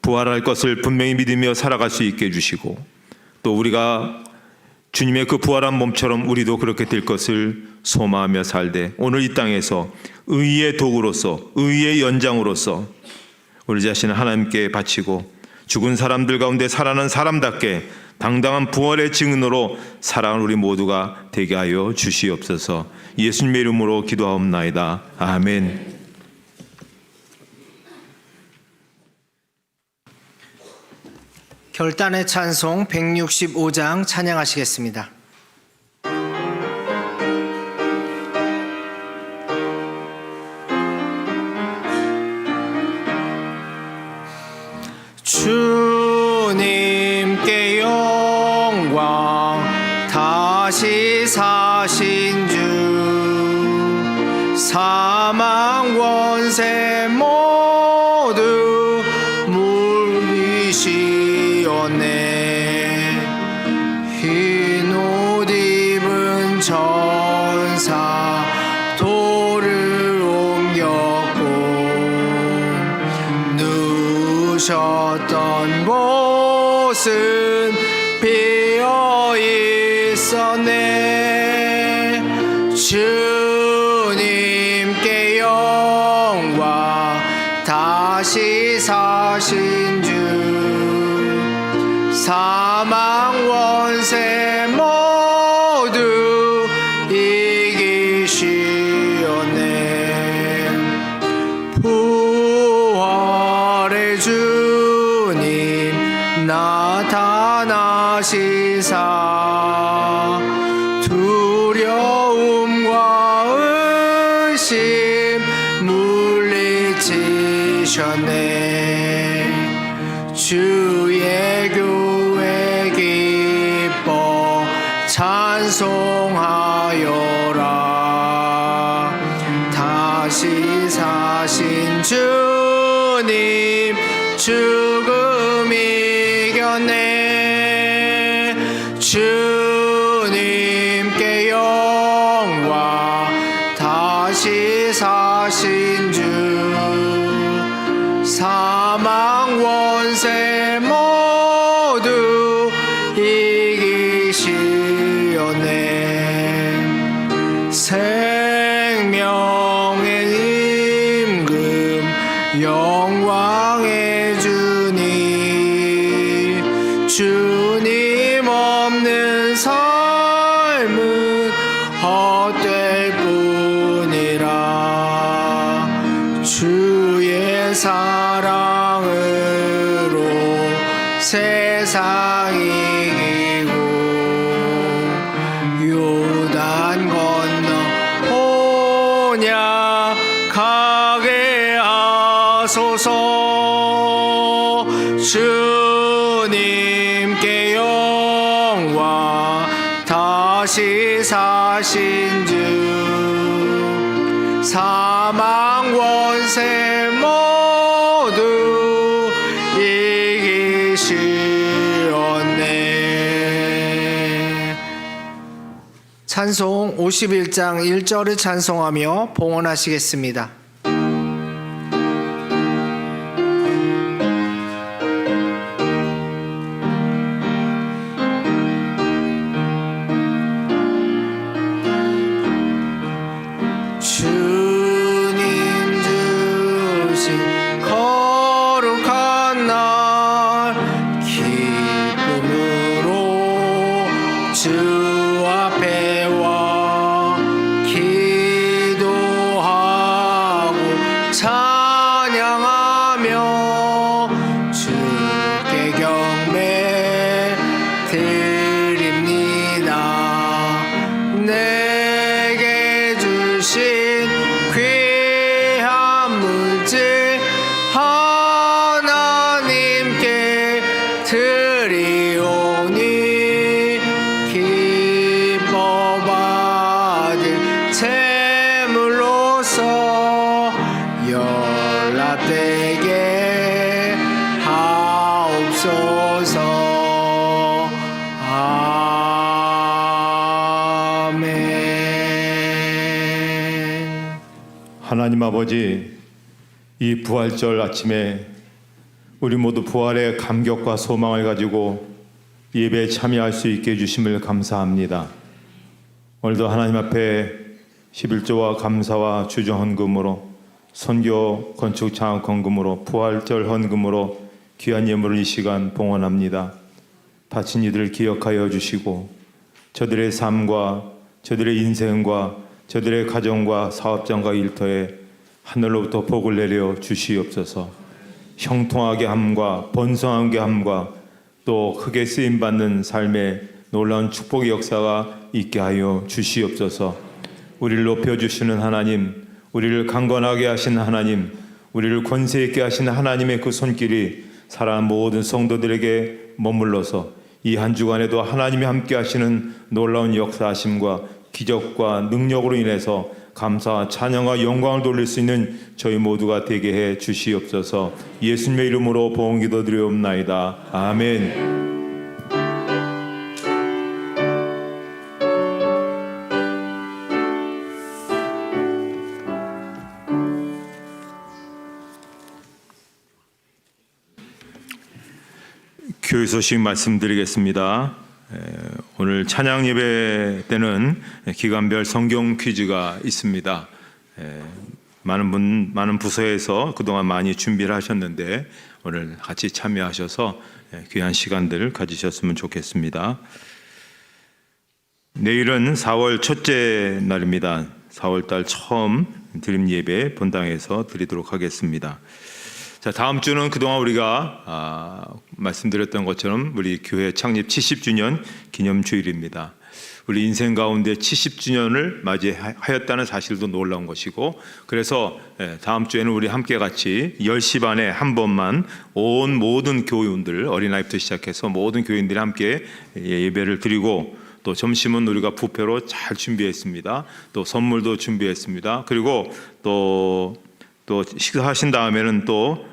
부활할 것을 분명히 믿으며 살아갈 수 있게 해주시고 또 우리가 주님의 그 부활한 몸처럼 우리도 그렇게 될 것을 소망하며 살되 오늘 이 땅에서 의의 도구로서 의의 연장으로서 우리 자신을 하나님께 바치고 죽은 사람들 가운데 살아난 사람답게 당당한 부활의 증인으로 살아가는 우리 모두가 되게 하여 주시옵소서. 예수님의 이름으로 기도하옵나이다. 아멘. 결단의 찬송 165장 찬양하시겠습니다. 주님께 영광 다시 사신 주 사망 권세 모두 물리시었네 흰 옷 입은 천사 돌을 옮겼고 누우셨던 곳은 비어 있었네 주님께 영광 다시 사신 주 사망 원세 모두 이기시었네 부활의 주님 나타나시사 두려움과 의심 물리치셨네 주의 교회 기뻐 찬송하여라 다시 사신 주님 죽음 이겼네 주님께 영광 다시 사신 주 사망 원세 모두 이기시었네 생명의 임금 영광의 주님 주님 없는 삶은 헛될 뿐이라 주의 사랑으로 세상 이기고 요단 건너 혼약하게 하소서 주님께 영광 다시 사신 주 사망 원세 모두 이기시었네 찬송 51장 1절을 찬송하며 봉헌하시겠습니다. 주님 주신 거룩한 날 기쁨으로 주 앞에 와 기도하리 드리오니 기뻐 받을 제물로서 연락되게 하옵소서. 아멘. 하나님 아버지, 이 부활절 아침에 우리 모두 부활의 감격과 소망을 가지고 예배에 참여할 수 있게 해주심을 감사합니다. 오늘도 하나님 앞에 11조와 감사와 주중 헌금으로, 선교 건축 장학 헌금으로, 부활절 헌금으로 귀한 예물을 이 시간 봉헌합니다. 바친 이들을 기억하여 주시고 저들의 삶과 저들의 인생과 저들의 가정과 사업장과 일터에 하늘로부터 복을 내려 주시옵소서. 형통하게 함과 번성하게 함과 또 크게 쓰임받는 삶의 놀라운 축복의 역사가 있게 하여 주시옵소서. 우리를 높여주시는 하나님, 우리를 강건하게 하신 하나님, 우리를 권세 있게 하신 하나님의 그 손길이 사랑하는 모든 성도들에게 머물러서 이 한 주간에도 하나님이 함께 하시는 놀라운 역사하심과 기적과 능력으로 인해서 감사와 찬양과 영광을 돌릴 수 있는 저희 모두가 되게 해 주시옵소서. 예수님의 이름으로 봉헌 기도드리옵나이다. 아멘. 교회 소식 말씀드리겠습니다. 오늘 찬양 예배 때는 기간별 성경 퀴즈가 있습니다. 많은 부서에서 그동안 많이 준비를 하셨는데 오늘 같이 참여하셔서 귀한 시간들을 가지셨으면 좋겠습니다. 내일은 4월 첫째 날입니다. 4월 달 처음 드림 예배 본당에서 드리도록 하겠습니다. 자, 다음 주는 그동안 우리가 말씀드렸던 것처럼 우리 교회 창립 70주년 기념주일입니다. 우리 인생 가운데 70주년을 맞이하였다는 사실도 놀라운 것이고, 그래서 다음 주에는 우리 함께 같이 10시 반에 한 번만 온 모든 교인들, 어린아이부터 시작해서 모든 교인들이 함께 예배를 드리고, 또 점심은 우리가 뷔페로 잘 준비했습니다. 또 선물도 준비했습니다. 그리고 또 식사하신 다음에는 또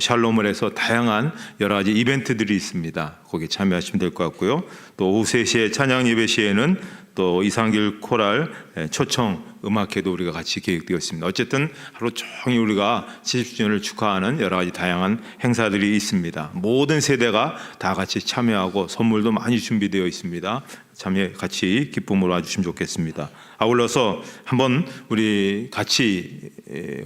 샬롬을 해서 다양한 여러 가지 이벤트들이 있습니다. 거기에 참여하시면 될 것 같고요. 또 오후 3시에 찬양 예배 시에는 또 이상길 코랄 초청 음악회도 우리가 같이 계획되어 있습니다. 어쨌든 하루 종일 우리가 70주년을 축하하는 여러 가지 다양한 행사들이 있습니다. 모든 세대가 다 같이 참여하고 선물도 많이 준비되어 있습니다. 참여 같이 기쁨으로 와주시면 좋겠습니다. 아울러서 한번 우리 같이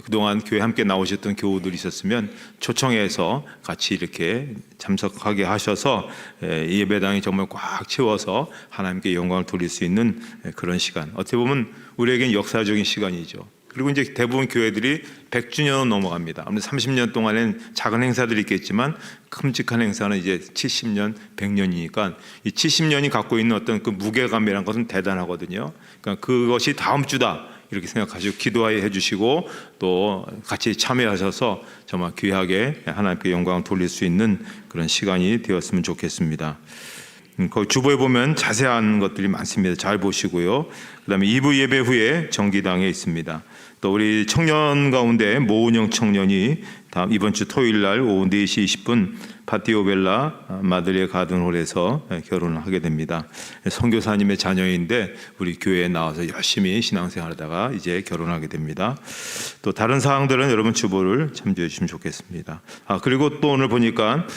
그동안 교회 함께 나오셨던 교우들이 있었으면 초청해서 같이 이렇게 참석하게 하셔서 이 예배당이 정말 꽉 채워서 하나님께 영광을 돌릴 수 있는 그런 시간, 어떻게 보면 우리에겐 역사적인 시간이죠. 그리고 이제 대부분 교회들이 100주년은 넘어갑니다. 아무래도 30년 동안엔 작은 행사들이 있겠지만 큼직한 행사는 이제 70년, 100년이니까 이 70년이 갖고 있는 어떤 그 무게감이라는 것은 대단하거든요. 그러니까 그것이 다음 주다 이렇게 생각하시고 기도해 주시고 또 같이 참여하셔서 정말 귀하게 하나님께 영광을 돌릴 수 있는 그런 시간이 되었으면 좋겠습니다. 거기 주보에 보면 자세한 것들이 많습니다. 잘 보시고요. 그다음에 2부 예배 후에 정기당에 있습니다. 또 우리 청년 가운데 모은영 청년이 이번 주 토요일 날 오후 4시 20분 파티오벨라 마드리에 가든홀에서 결혼을 하게 됩니다. 선교사님의 자녀인데 우리 교회에 나와서 열심히 신앙생활하다가 이제 결혼하게 됩니다. 또 다른 사항들은 여러분 주보를 참조해 주시면 좋겠습니다. 그리고 또 오늘 보니까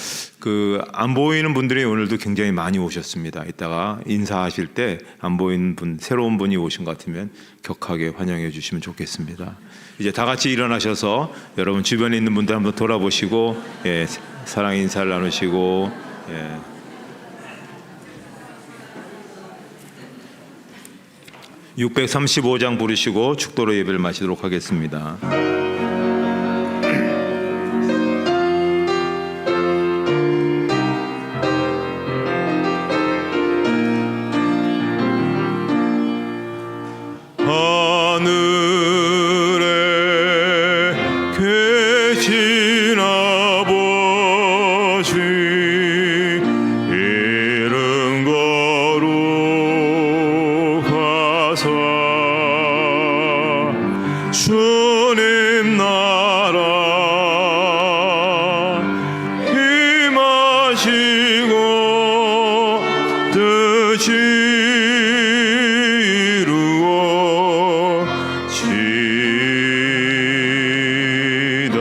그 안 보이는 분들이 오늘도 굉장히 많이 오셨습니다. 이따가 인사하실 때 안 보이는 분, 새로운 분이 오신 것 같으면 격하게 환영해 주시면 좋겠습니다. 이제 다 같이 일어나셔서 여러분 주변에 있는 분들 한번 돌아보시고 사랑 인사를 나누시고 예. 635장 부르시고 축도로 예배를 마치도록 하겠습니다. 하늘에 계신 아버지 뜻이 이루어지다.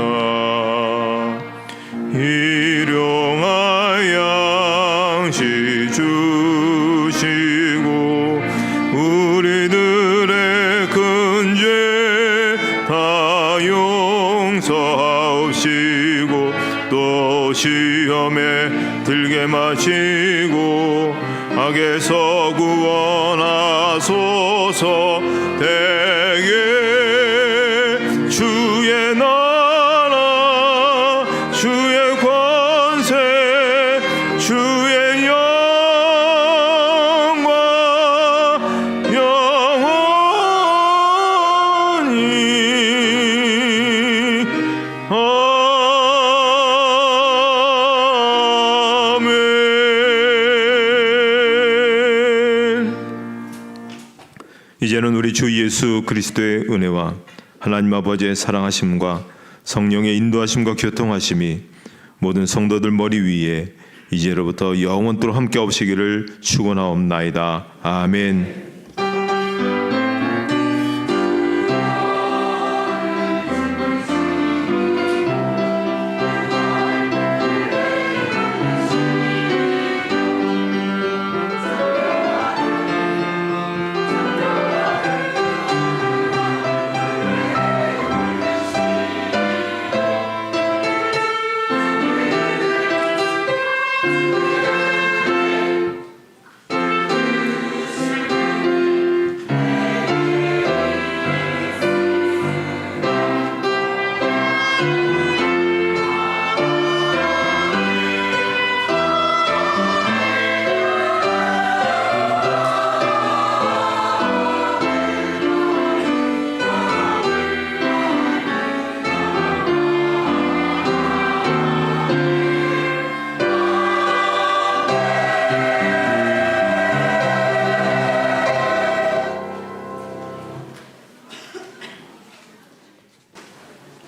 일용할 양식 주시고 우리들의 큰 죄 다 용서하옵시고 또 시험에 들게 마시고 악에서 구원하소서. 대개 주의 나라 주의 권세 주의 영광 영원히 아멘. 이제는 우리 주 예수 그리스도의 은혜와 하나님 아버지의 사랑하심과 성령의 인도하심과 교통하심이 모든 성도들 머리 위에 이제로부터 영원토록 함께 없으기를 축원하옵나이다. 아멘.